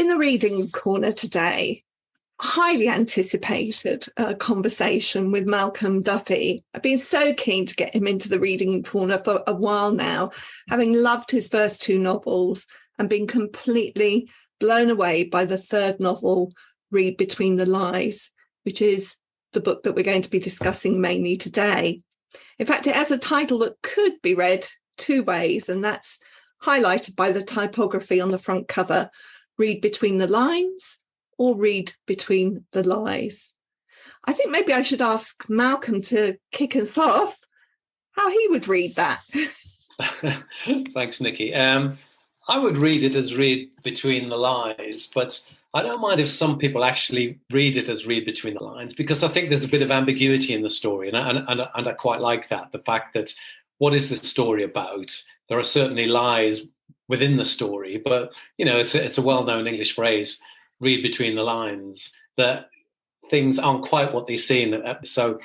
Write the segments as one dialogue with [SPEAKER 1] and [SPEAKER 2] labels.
[SPEAKER 1] In the reading corner today, highly anticipated conversation with Malcolm Duffy. I've been so keen to get him into the reading corner for a while now, having loved his first two novels and been completely blown away by the third novel, Read Between the Lies, which is the book that we're going to be discussing mainly today. In fact, it has a title that could be read two ways, and that's highlighted by the typography on the front cover: Read Between the Lines or Read Between the Lies. I think maybe I should ask Malcolm to kick us off how he would read that.
[SPEAKER 2] Thanks, Nikki. I would read it as Read Between the Lines, but I don't mind if some people actually read it as Read Between the Lines, because I think there's a bit of ambiguity in the story, and I quite like that. The fact that what is the story about? There are certainly lies within the story, but it's a well-known English phrase, read between the lines, that things aren't quite what they seem. So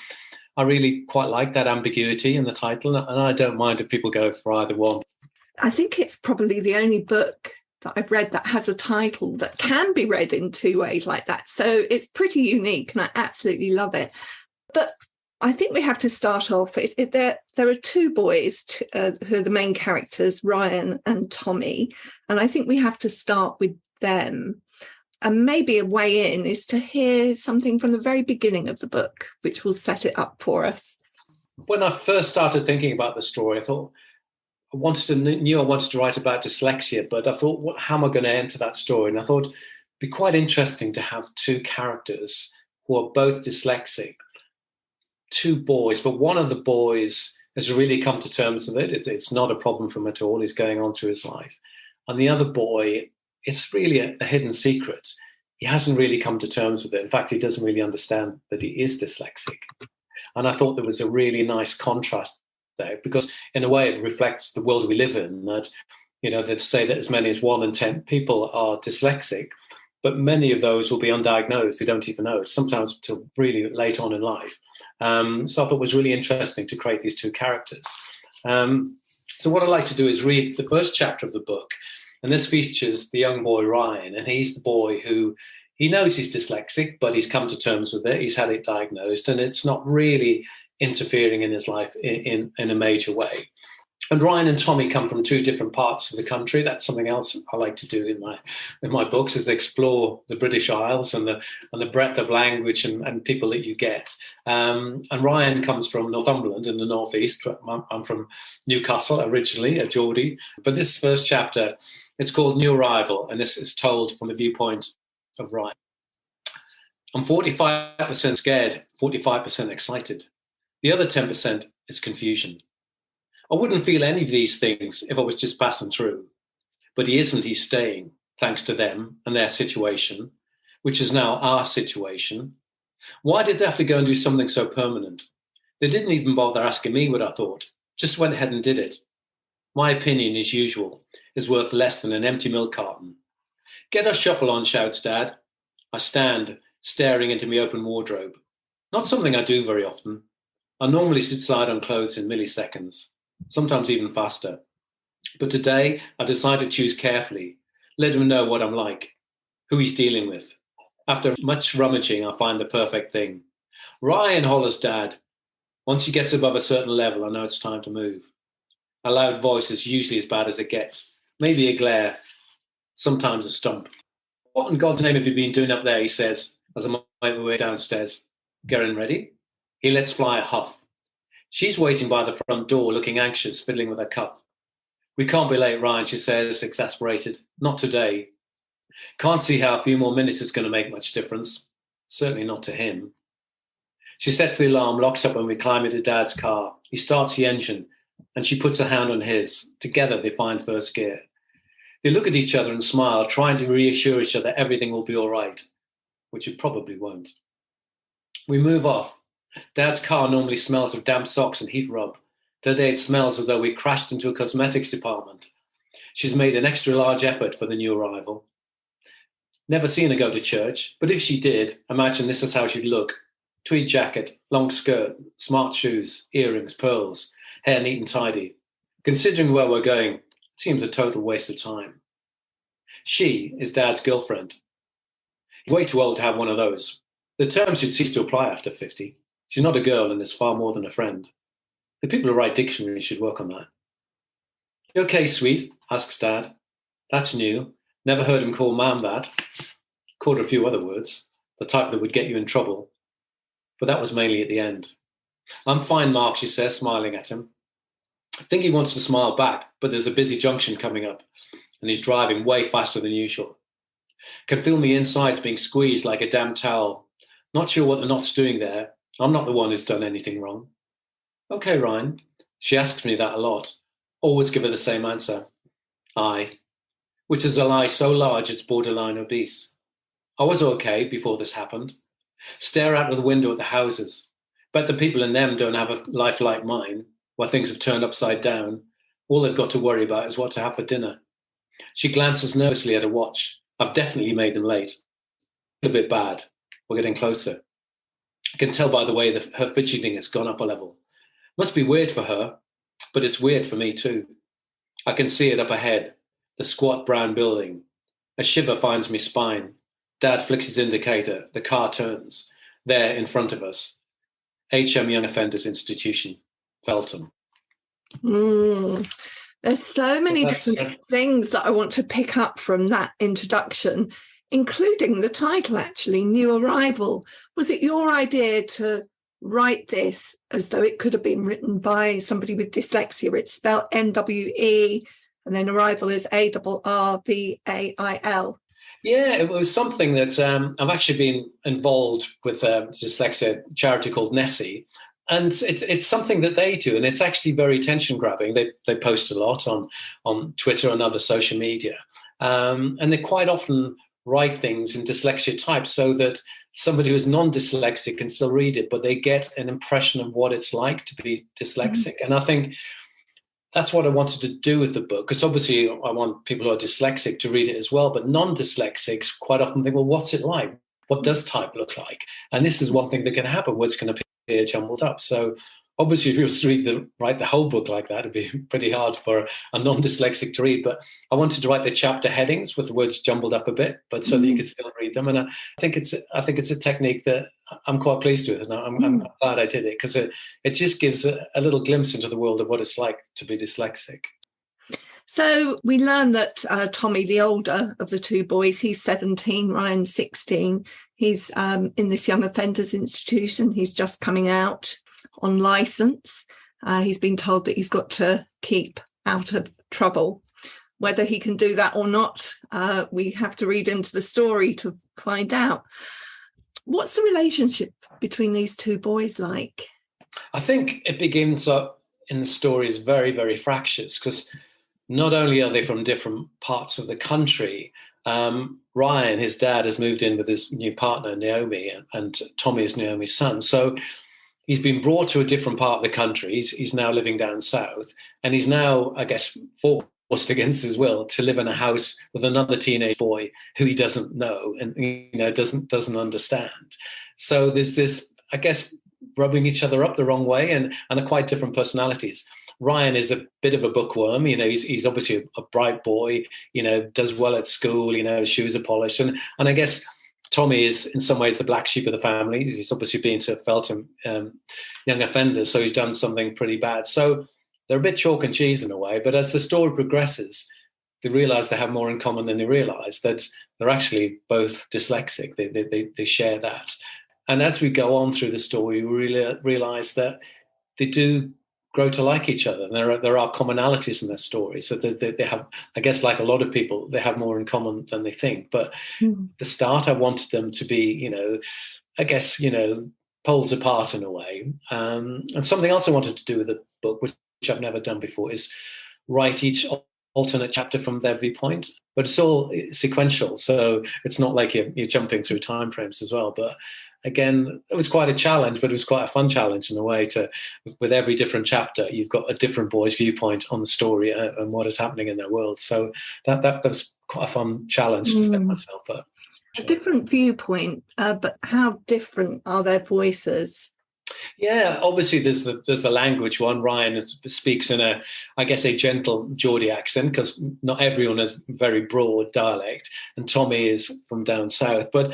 [SPEAKER 2] I really quite like that ambiguity in the title, and I don't mind if people go for either one.
[SPEAKER 1] I think it's probably the only book that I've read that has a title that can be read in two ways like that. So it's pretty unique, and I absolutely love it. But I think we have to start off. There are two boys who are the main characters, Ryan and Tommy, and I think we have to start with them. And maybe a way in is to hear something from the very beginning of the book, which will set it up for us.
[SPEAKER 2] When I first started thinking about the story, I thought I knew I wanted to write about dyslexia, but I thought, how am I going to enter that story? And I thought it'd be quite interesting to have two characters who are both dyslexic, two boys, but one of the boys has really come to terms with it. It's not a problem for him at all. He's going on through his life. And the other boy, it's really a hidden secret. He hasn't really come to terms with it. In fact, he doesn't really understand that he is dyslexic. And I thought there was a really nice contrast there, because in a way it reflects the world we live in, that, they say that as many as 1 in 10 people are dyslexic, but many of those will be undiagnosed. They don't even know it, sometimes until really late on in life. So I thought it was really interesting to create these two characters. So what I'd like to do is read the first chapter of the book. And this features the young boy, Ryan. And he's the boy who, he knows he's dyslexic, but he's come to terms with it. He's had it diagnosed, and it's not really interfering in his life in a major way. And Ryan and Tommy come from two different parts of the country. That's something else I like to do in my books, is explore the British Isles and the breadth of language and people that you get. And Ryan comes from Northumberland in the northeast. I'm from Newcastle originally, a Geordie. But this first chapter, it's called New Arrival, and this is told from the viewpoint of Ryan. I'm 45% scared, 45% excited. The other 10% is confusion. I wouldn't feel any of these things if I was just passing through. But he isn't, he's staying, thanks to them and their situation, which is now our situation. Why did they have to go and do something so permanent? They didn't even bother asking me what I thought, just went ahead and did it. My opinion, as usual, is worth less than an empty milk carton. Get a shuffle on, shouts Dad. I stand, staring into my open wardrobe. Not something I do very often. I normally decide on clothes in milliseconds, sometimes even faster. But today, I decide to choose carefully, let him know what I'm like, who he's dealing with. After much rummaging, I find the perfect thing. Ryan, hollers Dad. Once he gets above a certain level, I know it's time to move. A loud voice is usually as bad as it gets. Maybe a glare, sometimes a stump. What in God's name have you been doing up there, he says, as I make my way downstairs. Getting ready? He lets fly a huff. She's waiting by the front door, looking anxious, fiddling with her cuff. We can't be late, Ryan, she says, exasperated. Not today. Can't see how a few more minutes is going to make much difference. Certainly not to him. She sets the alarm, locks up when we climb into Dad's car. He starts the engine, and she puts her hand on his. Together they find first gear. They look at each other and smile, trying to reassure each other everything will be all right, which it probably won't. We move off. Dad's car normally smells of damp socks and heat rub. Today it smells as though we crashed into a cosmetics department. She's made an extra large effort for the new arrival. Never seen her go to church, but if she did, imagine this is how she'd look. Tweed jacket, long skirt, smart shoes, earrings, pearls, hair neat and tidy. Considering where we're going, it seems a total waste of time. She is Dad's girlfriend. He's way too old to have one of those. The term should cease to apply after 50. She's not a girl and is far more than a friend. The people who write dictionaries should work on that. You okay, sweet? Asks Dad. That's new. Never heard him call Mam that. Called her a few other words, the type that would get you in trouble. But that was mainly at the end. I'm fine, Mark, she says, smiling at him. I think he wants to smile back, but there's a busy junction coming up, and he's driving way faster than usual. Can feel me insides being squeezed like a damn towel. Not sure what the knot's doing there. I'm not the one who's done anything wrong. Okay, Ryan. She asks me that a lot. Always give her the same answer. Aye. Which is a lie so large it's borderline obese. I was okay before this happened. Stare out of the window at the houses. Bet the people in them don't have a life like mine, where things have turned upside down. All they've got to worry about is what to have for dinner. She glances nervously at her watch. I've definitely made them late. A bit bad. We're getting closer. I can tell by the way that her fidgeting has gone up a level. Must be weird for her, but it's weird for me too. I can see it up ahead, the squat brown building. A shiver finds me spine. Dad flicks his indicator. The car turns. There, in front of us. HM Young Offenders Institution, Feltham.
[SPEAKER 1] There's so many different things that I want to pick up from that introduction, including the title, actually, New Arrival. Was it your idea to write this as though it could have been written by somebody with dyslexia? It's spelled NWE, and then Arrival is ARRVAIL.
[SPEAKER 2] Yeah, it was something that I've actually been involved with a dyslexia charity called Nessie. And it's something that they do, and it's actually very attention-grabbing. They post a lot on Twitter and other social media. And they quite often write things in dyslexia type so that somebody who is non-dyslexic can still read it, but they get an impression of what it's like to be dyslexic. And I think that's what I wanted to do with the book, because obviously I want people who are dyslexic to read it as well, but non-dyslexics quite often think, well, what's it like? What does type look like? And this is one thing that can happen where it's going to appear jumbled up. So obviously if you was to write the whole book like that, it'd be pretty hard for a non-dyslexic to read. But I wanted to write the chapter headings with the words jumbled up a bit, but so that you could still read them. And I think it's a technique that I'm quite pleased with, and I'm glad I did it, because it just gives a little glimpse into the world of what it's like to be dyslexic.
[SPEAKER 1] So we learn that Tommy, the older of the two boys, he's 17, Ryan's 16. He's in this young offenders institution. He's just coming out on licence. He's been told that he's got to keep out of trouble. Whether he can do that or not, we have to read into the story to find out. What's the relationship between these two boys like?
[SPEAKER 2] I think it begins up in the story is very, very fractious, because not only are they from different parts of the country, Ryan, his dad, has moved in with his new partner, Naomi, and Tommy is Naomi's son. So he's been brought to a different part of the country. He's now living down south, and he's now, I guess, forced against his will to live in a house with another teenage boy who he doesn't know and doesn't understand. So there's this, I guess, rubbing each other up the wrong way, and they're quite different personalities. Ryan is a bit of a bookworm. He's obviously a bright boy, does well at school, his shoes are polished. And I guess Tommy is in some ways the black sheep of the family. He's obviously been to Feltham young offenders, so he's done something pretty bad. So they're a bit chalk and cheese in a way, but as the story progresses, they realise they have more in common than they realise, that they're actually both dyslexic. They share that. And as we go on through the story, we really realise that they do grow to like each other. And there are commonalities in their story. So they have, I guess, like a lot of people, they have more in common than they think. But at the start, I wanted them to be, I guess, poles apart in a way. And something else I wanted to do with the book, which I've never done before, is write each alternate chapter from their viewpoint. But it's all sequential. So it's not like you're jumping through time frames as well. But again, it was quite a challenge, but it was quite a fun challenge in a way with every different chapter, you've got a different boy's viewpoint on the story and what is happening in their world. So that was quite a fun challenge to set myself up.
[SPEAKER 1] A different viewpoint, but how different are their voices?
[SPEAKER 2] Yeah, obviously there's the language one. Ryan speaks in I guess, a gentle Geordie accent, because not everyone has very broad dialect, and Tommy is from down south. But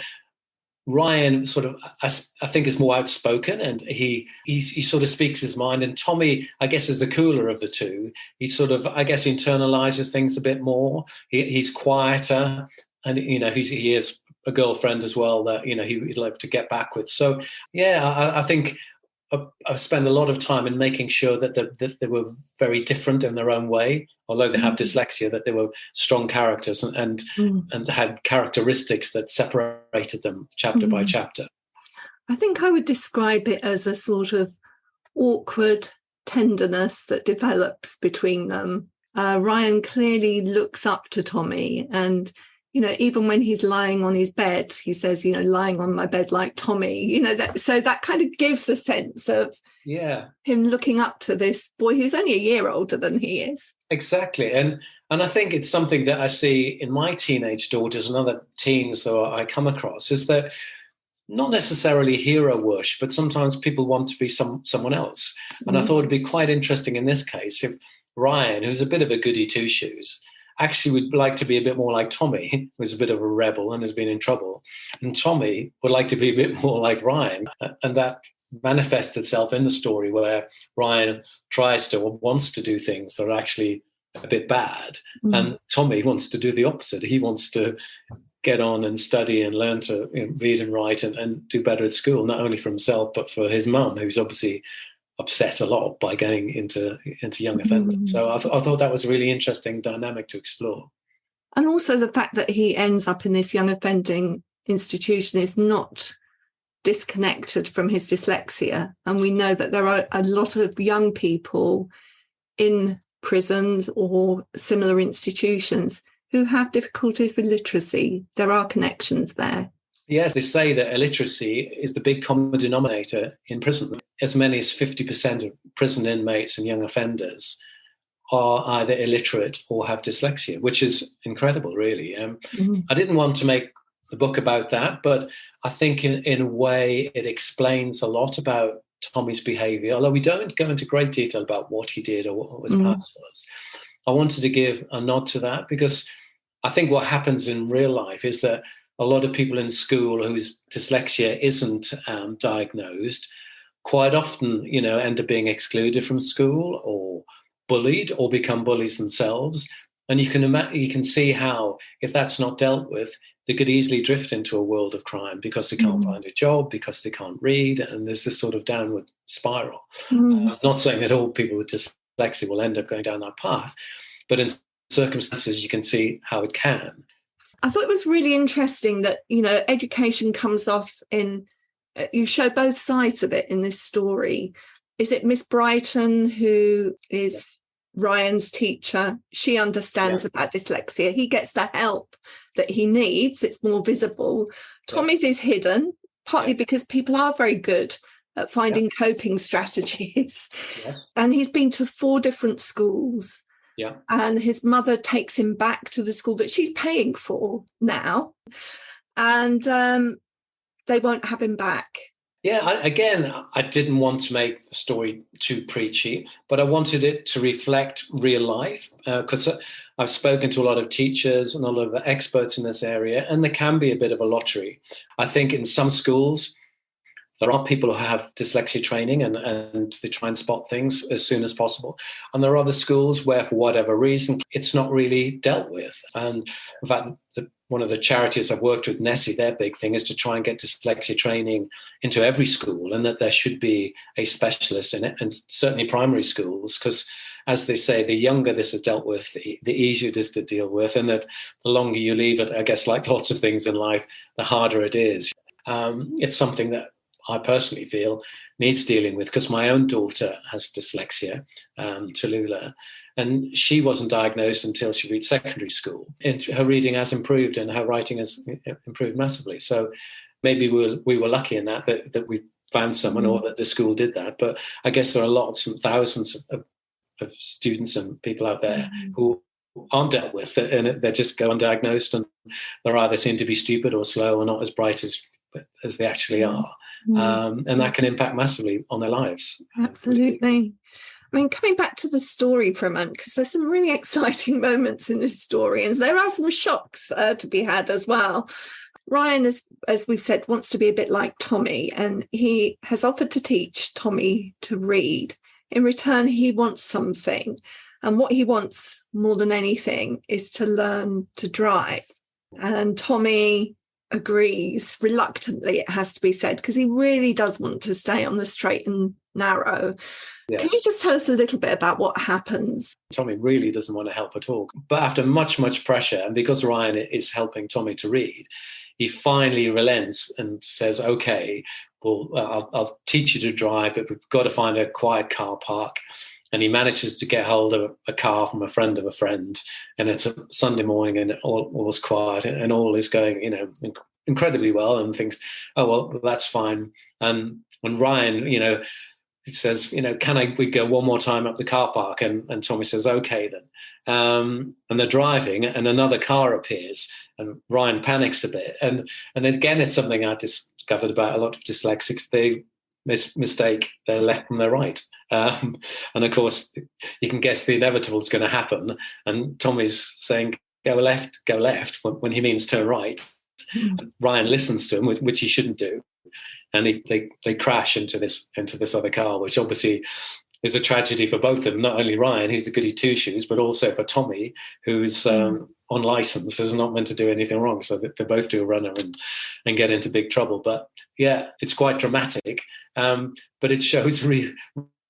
[SPEAKER 2] Ryan sort of, I think, is more outspoken, and he sort of speaks his mind. And Tommy, I guess, is the cooler of the two. He sort of, I guess, internalizes things a bit more. He's quieter, and he is a girlfriend as well that he'd like to get back with. So yeah, I think I've spent a lot of time in making sure that they were very different in their own way, although they have dyslexia, that they were strong characters and had characteristics that separated them chapter by chapter.
[SPEAKER 1] I think I would describe it as a sort of awkward tenderness that develops between them. Ryan clearly looks up to Tommy, and even when he's lying on his bed, he says, lying on my bed like Tommy, so that kind of gives a sense of him looking up to this boy who's only a year older than he is.
[SPEAKER 2] Exactly. And I think it's something that I see in my teenage daughters and other teens that I come across, is that not necessarily hero worship, but sometimes people want to be someone else. And I thought it'd be quite interesting in this case if Ryan, who's a bit of a goody two-shoes, actually would like to be a bit more like Tommy, who's a bit of a rebel and has been in trouble. And Tommy would like to be a bit more like Ryan. And that manifests itself in the story, where Ryan tries to or wants to do things that are actually a bit bad. And Tommy wants to do the opposite. He wants to get on and study and learn to read and write and do better at school, not only for himself, but for his mum, who's obviously upset a lot by going into young offending. So I thought that was a really interesting dynamic to explore.
[SPEAKER 1] And also the fact that he ends up in this young offending institution is not disconnected from his dyslexia. And we know that there are a lot of young people in prisons or similar institutions who have difficulties with literacy. There are connections there.
[SPEAKER 2] Yes, they say that illiteracy is the big common denominator in prison. As many as 50% of prison inmates and young offenders are either illiterate or have dyslexia, which is incredible, really. I didn't want to make the book about that, but I think in a way it explains a lot about Tommy's behaviour, although we don't go into great detail about what he did or what his past was. I wanted to give a nod to that, because I think what happens in real life is that a lot of people in school whose dyslexia isn't diagnosed quite often, end up being excluded from school or bullied or become bullies themselves. And you can see how, if that's not dealt with, they could easily drift into a world of crime because they can't find a job, because they can't read, and there's this sort of downward spiral. I'm not saying that all people with dyslexia will end up going down that path, but in circumstances you can see how it can.
[SPEAKER 1] I thought it was really interesting that, education comes off in, you show both sides of it in this story. Is it Miss Brighton, who is Ryan's teacher? She understands about dyslexia. He gets the help that he needs. It's more visible. Tommy's is hidden, partly because people are very good at finding coping strategies.
[SPEAKER 2] Yes.
[SPEAKER 1] And he's been to 4 different schools.
[SPEAKER 2] Yeah.
[SPEAKER 1] And his mother takes him back to the school that she's paying for now. And they won't have him back.
[SPEAKER 2] Yeah, I didn't want to make the story too preachy, but I wanted it to reflect real life, because I've spoken to a lot of teachers and a lot of experts in this area, and there can be a bit of a lottery. I think in some schools, there are people who have dyslexia training and they try and spot things as soon as possible. And there are other schools where, for whatever reason, it's not really dealt with. And in fact, one of the charities I've worked with, Nessie, their big thing is to try and get dyslexia training into every school, and that there should be a specialist in it, and certainly primary schools, because as they say, the younger this is dealt with, the easier it is to deal with, and that the longer you leave it, I guess, like lots of things in life, the harder it is. It's something that I personally feel needs dealing with, because my own daughter has dyslexia, Tallulah, and she wasn't diagnosed until she reached secondary school. And her reading has improved and her writing has improved massively. So maybe we were lucky in that we found someone, or that the school did that. But I guess there are lots and thousands of students and people out there who aren't dealt with, and they just go undiagnosed, and they're either seen to be stupid or slow or not as bright as as they actually are. And that can impact massively on their lives.
[SPEAKER 1] Absolutely. I mean, coming back to the story for a moment, because there's some really exciting moments in this story, and there are some shocks to be had as well. Ryan, as we've said, wants to be a bit like Tommy, and he has offered to teach Tommy to read. In return, he wants something. And what he wants more than anything is to learn to drive. And Tommy agrees, reluctantly, it has to be said, because he really does want to stay on the straight and narrow. Yes. Can you just tell us a little bit about what happens?
[SPEAKER 2] Tommy really doesn't want to help at all. But after much, much pressure, and because Ryan is helping Tommy to read, he finally relents and says, okay, well, I'll teach you to drive, but we've got to find a quiet car park. And he manages to get hold of a car from a friend of a friend. And it's a Sunday morning and all was quiet and all is going, incredibly well, and thinks, oh, well, that's fine. And when Ryan, he says, we go one more time up the car park? And Tommy says, okay, then. And they're driving and another car appears and Ryan panics a bit. And again, it's something I discovered about a lot of dyslexics. They mistake their left from their right. And of course, you can guess the inevitable is going to happen. And Tommy's saying, go left, when he means turn right. Mm. Ryan listens to him, which he shouldn't do. And they crash into this other car, which obviously is a tragedy for both of them. Not only Ryan, who's the goody two-shoes, but also for Tommy, who's on license, is not meant to do anything wrong. So they both do a runner and get into big trouble. But yeah, it's quite dramatic. But it shows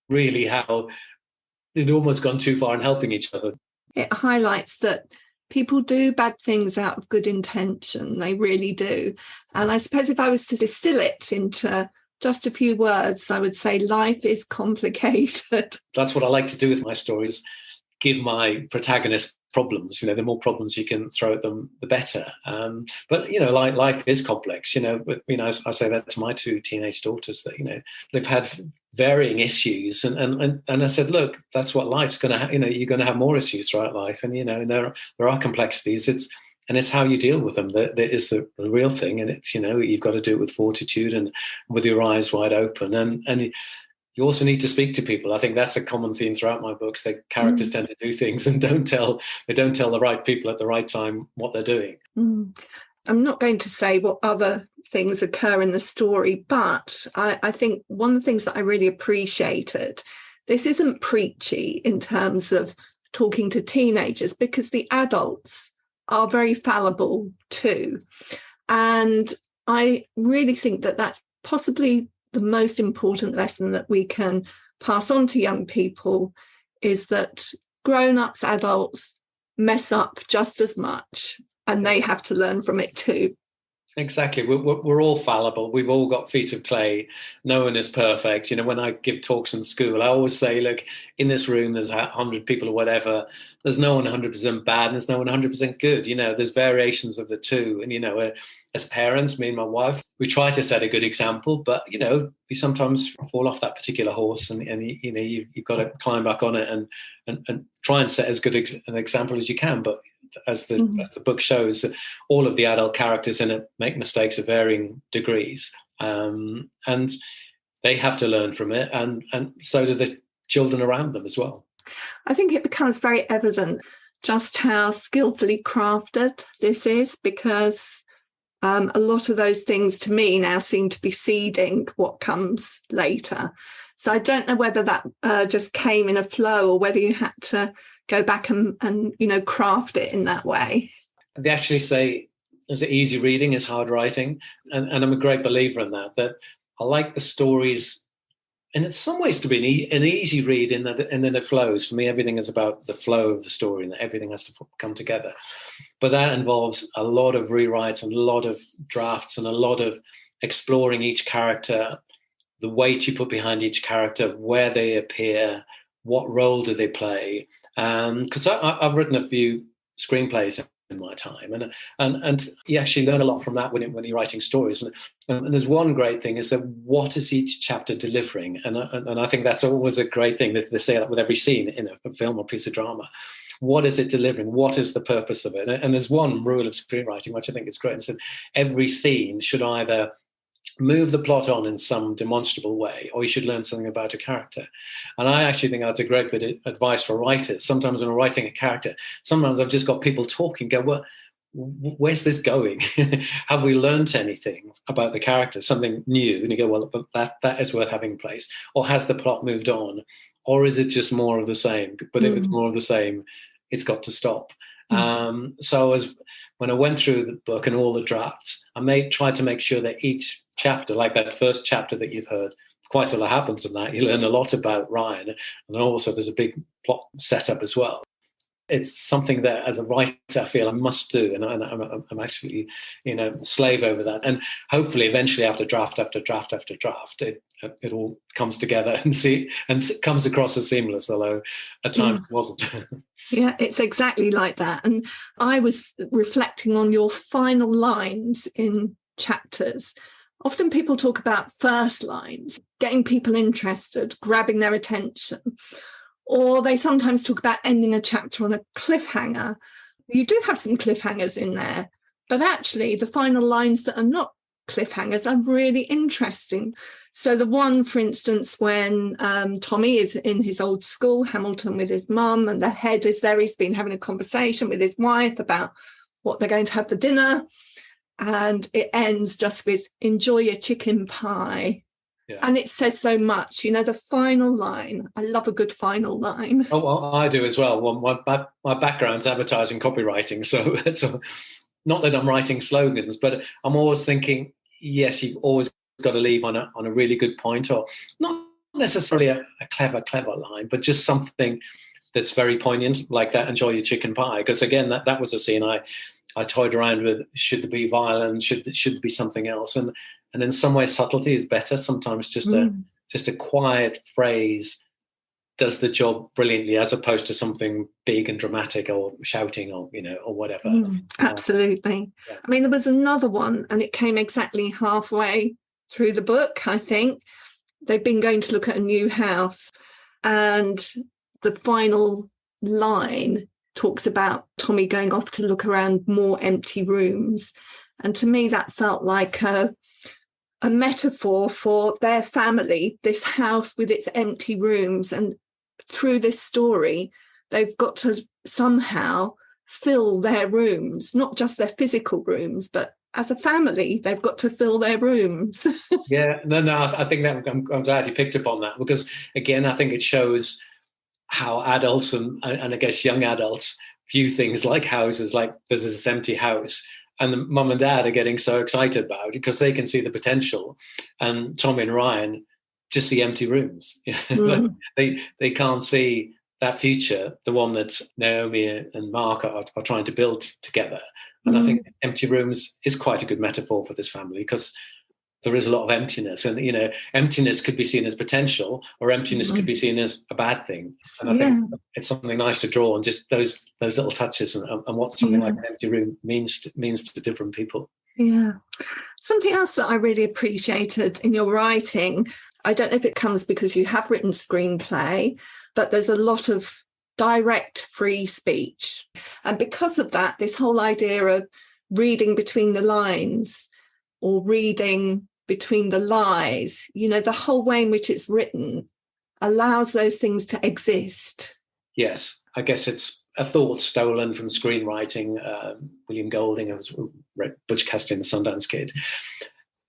[SPEAKER 2] really how they'd almost gone too far in helping each other.
[SPEAKER 1] It highlights that people do bad things out of good intention. They really do. And I suppose if I was to distill it into just a few words, I would say life is complicated.
[SPEAKER 2] That's what I like to do with my stories, give my protagonist problems. The more problems you can throw at them, the better. But life is complex. I say that to my two teenage daughters that they've had varying issues, and I said, look, that's what life's going to. You're going to have more issues throughout life, and there are complexities. It's how you deal with them that is the real thing, and it's you've got to do it with fortitude and with your eyes wide open, and you also need to speak to people. I think that's a common theme throughout my books. The characters tend to do things and don't tell the right people at the right time what they're doing.
[SPEAKER 1] I'm not going to say what other things occur in the story, but I think one of the things that I really appreciated, this isn't preachy in terms of talking to teenagers, because the adults are very fallible too. And I really think that that's possibly the most important lesson that we can pass on to young people, is that grown-ups, adults mess up just as much, and they have to learn from it too.
[SPEAKER 2] Exactly. We're all fallible. We've all got feet of clay. No one is perfect. When I give talks in school, I always say, look, in this room, there's 100 people or whatever. There's no one 100% bad and there's no one 100% good. There's variations of the two. And, as parents, me and my wife, we try to set a good example, but, we sometimes fall off that particular horse and you've got to climb back on it and try and set as good an example as you can. But as the book shows, all of the adult characters in it make mistakes of varying degrees, and they have to learn from it, and so do the children around them as well.
[SPEAKER 1] I think it becomes very evident just how skillfully crafted this is, because a lot of those things to me now seem to be seeding what comes later. So I don't know whether that just came in a flow or whether you had to go back and craft it in that way.
[SPEAKER 2] They actually say, is it easy reading is hard writing? And I'm a great believer in that I like the stories, and in some ways to be an easy read and then it flows. For me, everything is about the flow of the story and that everything has to come together. But that involves a lot of rewrites and a lot of drafts and a lot of exploring each character, the weight you put behind each character, where they appear, what role do they play? Because I've written a few screenplays in my time, and you actually learn a lot from that when you're writing stories. And there's one great thing is that what is each chapter delivering? And I think that's always a great thing. They say that with every scene in a film or piece of drama. What is it delivering? What is the purpose of it? And there's one rule of screenwriting which I think is great. It's that every scene should either move the plot on in some demonstrable way, or you should learn something about a character. And I actually think that's a great bit of advice for writers. Sometimes when I'm writing a character, sometimes I've just got people talking, go, well, where's this going? Have we learned anything about the character, something new? And you go, well, that is worth having in place. Or has the plot moved on? Or is it just more of the same? But if it's more of the same, it's got to stop. So when I went through the book and all the drafts, I tried to make sure that each chapter, like that first chapter that you've heard, quite a lot happens in that. You learn a lot about Ryan, and then also there's a big plot setup as well. It's something that, as a writer, I feel I must do, and I'm actually, slave over that. And hopefully, eventually, after draft after draft after draft, it all comes together and comes across as seamless. Although at times it wasn't.
[SPEAKER 1] Yeah, it's exactly like that. And I was reflecting on your final lines in chapters. Often people talk about first lines, getting people interested, grabbing their attention. Or they sometimes talk about ending a chapter on a cliffhanger. You do have some cliffhangers in there, but actually the final lines that are not cliffhangers are really interesting. So the one, for instance, when Tommy is in his old school, Hamilton, with his mum, and the head is there, he's been having a conversation with his wife about what they're going to have for dinner. And it ends just with, enjoy your chicken pie. Yeah. And it says so much, the final line. I love a good final line.
[SPEAKER 2] Oh, well, I do as well. My background's advertising copywriting, so not that I'm writing slogans, but I'm always thinking, yes, you've always got to leave on a really good point, or not necessarily a clever line, but just something that's very poignant, like that, enjoy your chicken pie. Because again, that was a scene I toyed around with. Should there be violence? Should there be something else? And in some ways, subtlety is better. Sometimes just a quiet phrase does the job brilliantly, as opposed to something big and dramatic, or shouting, or whatever.
[SPEAKER 1] Absolutely. Yeah. I mean, there was another one, and it came exactly halfway through the book, I think. They've been going to look at a new house, and the final line talks about Tommy going off to look around more empty rooms. And to me, that felt like a metaphor for their family, this house with its empty rooms. And through this story, they've got to somehow fill their rooms, not just their physical rooms, but as a family, they've got to fill their rooms.
[SPEAKER 2] Yeah, no, I think that I'm glad you picked up on that, because again, I think it shows how adults and I guess young adults view things like houses, like there's this empty house, and the mum and dad are getting so excited about it because they can see the potential, and Tommy and Ryan just see empty rooms. They can't see that future, the one that Naomi and Mark are trying to build together. And I think empty rooms is quite a good metaphor for this family, because there is a lot of emptiness, and emptiness could be seen as potential, or emptiness could be seen as a bad thing. And I think it's something nice to draw on, just those little touches, and what something like an empty room means to different people.
[SPEAKER 1] Yeah. Something else that I really appreciated in your writing, I don't know if it comes because you have written screenplay, but there's a lot of direct free speech. And because of that, this whole idea of reading between the lines, or reading between the lies, the whole way in which it's written allows those things to exist.
[SPEAKER 2] Yes, I guess it's a thought stolen from screenwriting. William Golding, who was Redbridge casting the Sundance Kid,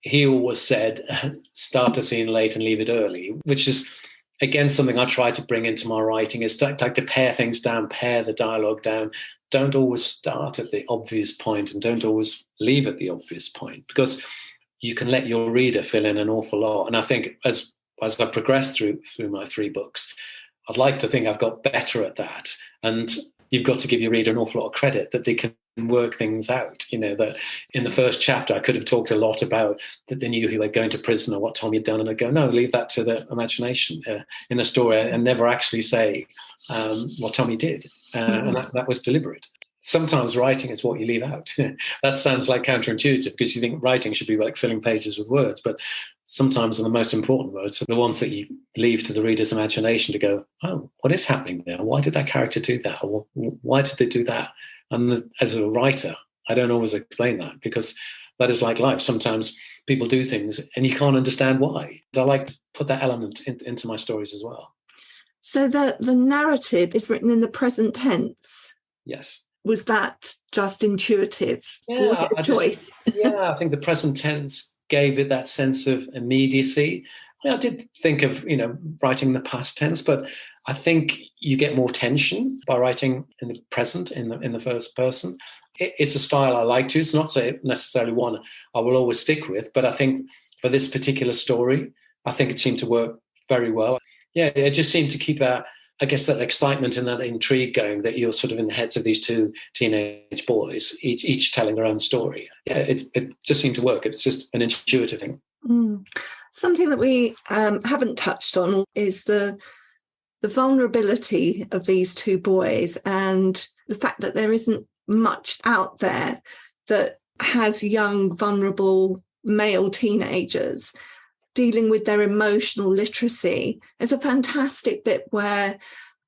[SPEAKER 2] he always said, start a scene late and leave it early, which is, again, something I try to bring into my writing, is to pare things down, pare the dialogue down. Don't always start at the obvious point, and don't always leave at the obvious point, because you can let your reader fill in an awful lot. And I think as I progress through my 3 books, I'd like to think I've got better at that. And you've got to give your reader an awful lot of credit that they can work things out. That in the first chapter, I could have talked a lot about that they knew he was going to prison or what Tommy had done, and I'd go, no, leave that to the imagination in the story, and never actually say what Tommy did. And that was deliberate. Sometimes writing is what you leave out. That sounds like counterintuitive, because you think writing should be like filling pages with words, but sometimes the most important words are the ones that you leave to the reader's imagination to go, oh, what is happening there? Why did that character do that? Or why did they do that? And as a writer, I don't always explain that, because that is like life. Sometimes people do things and you can't understand why. I like to put that element into my stories as well.
[SPEAKER 1] So the narrative is written in the present tense.
[SPEAKER 2] Yes.
[SPEAKER 1] Was that just intuitive?
[SPEAKER 2] Yeah,
[SPEAKER 1] or was it a choice?
[SPEAKER 2] I think the present tense gave it that sense of immediacy. I did think of, writing the past tense, but I think you get more tension by writing in the present, in the first person. It's a style I like to. It's not necessarily one I will always stick with, but I think for this particular story, I think it seemed to work very well. Yeah, it just seemed to keep that, I guess, that excitement and that intrigue going, that you're sort of in the heads of these two teenage boys, each telling their own story. Yeah, it just seemed to work. It's just an intuitive thing.
[SPEAKER 1] Something that we haven't touched on is the vulnerability of these two boys, and the fact that there isn't much out there that has young, vulnerable male teenagers dealing with their emotional literacy. There's a fantastic bit where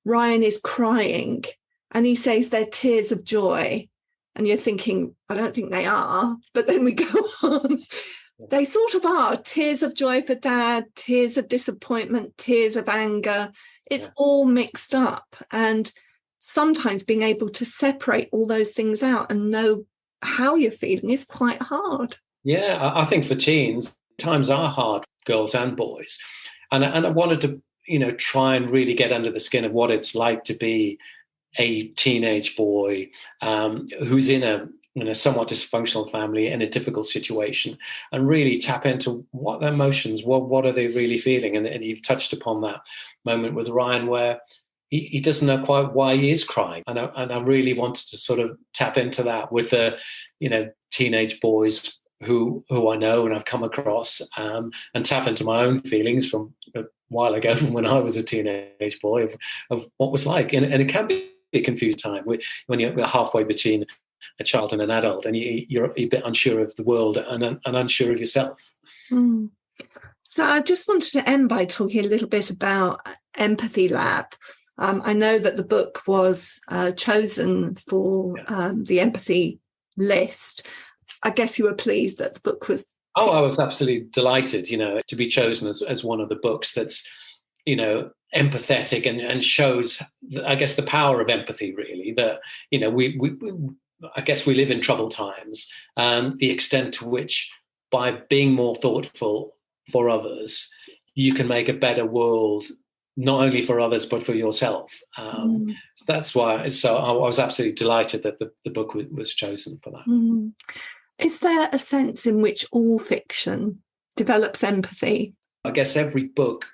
[SPEAKER 1] Ryan is crying and he says they're tears of joy. And you're thinking, I don't think they are. But then we go on. They sort of are. Tears of joy for dad, tears of disappointment, tears of anger. It's all mixed up. And sometimes being able to separate all those things out and know how you're feeling is quite hard.
[SPEAKER 2] Yeah, I think for teens, times are hard, girls and boys. And I wanted to, try and really get under the skin of what it's like to be a teenage boy who's in a somewhat dysfunctional family in a difficult situation, and really tap into what their emotions, what are they really feeling. And you've touched upon that moment with Ryan where he doesn't know quite why he is crying. And I really wanted to sort of tap into that with the, teenage boys who I know and I've come across, and tap into my own feelings from a while ago, from when I was a teenage boy, of what was like. And it can be a confused time when you're halfway between a child and an adult, and you're a bit unsure of the world and unsure of yourself.
[SPEAKER 1] So I just wanted to end by talking a little bit about Empathy Lab. I know that the book was chosen for the empathy list. I guess you were pleased that the book was...
[SPEAKER 2] Oh, I was absolutely delighted, to be chosen as one of the books that's, empathetic and shows, I guess, the power of empathy, really. That, I guess we live in troubled times, and the extent to which, by being more thoughtful for others, you can make a better world, not only for others, but for yourself. So that's why. So I was absolutely delighted that the book was chosen for that.
[SPEAKER 1] Is there a sense in which all fiction develops empathy?
[SPEAKER 2] I guess every book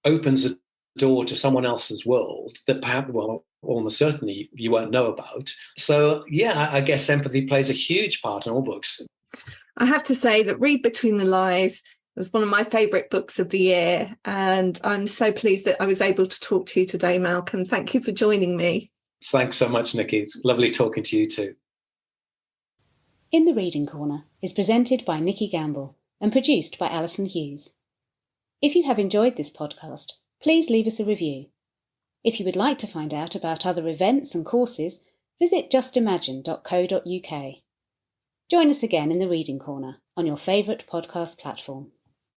[SPEAKER 2] opens a door to someone else's world that perhaps, well, almost certainly you won't know about. So, yeah, I guess empathy plays a huge part in all books.
[SPEAKER 1] I have to say that Read Between the Lies was one of my favourite books of the year, and I'm so pleased that I was able to talk to you today, Malcolm. Thank you for joining me.
[SPEAKER 2] Thanks so much, Nikki. It's lovely talking to you too.
[SPEAKER 3] In the Reading Corner is presented by Nikki Gamble and produced by Alison Hughes. If you have enjoyed this podcast, please leave us a review. If you would like to find out about other events and courses, visit justimagine.co.uk. Join us again in the Reading Corner on your favourite podcast platform.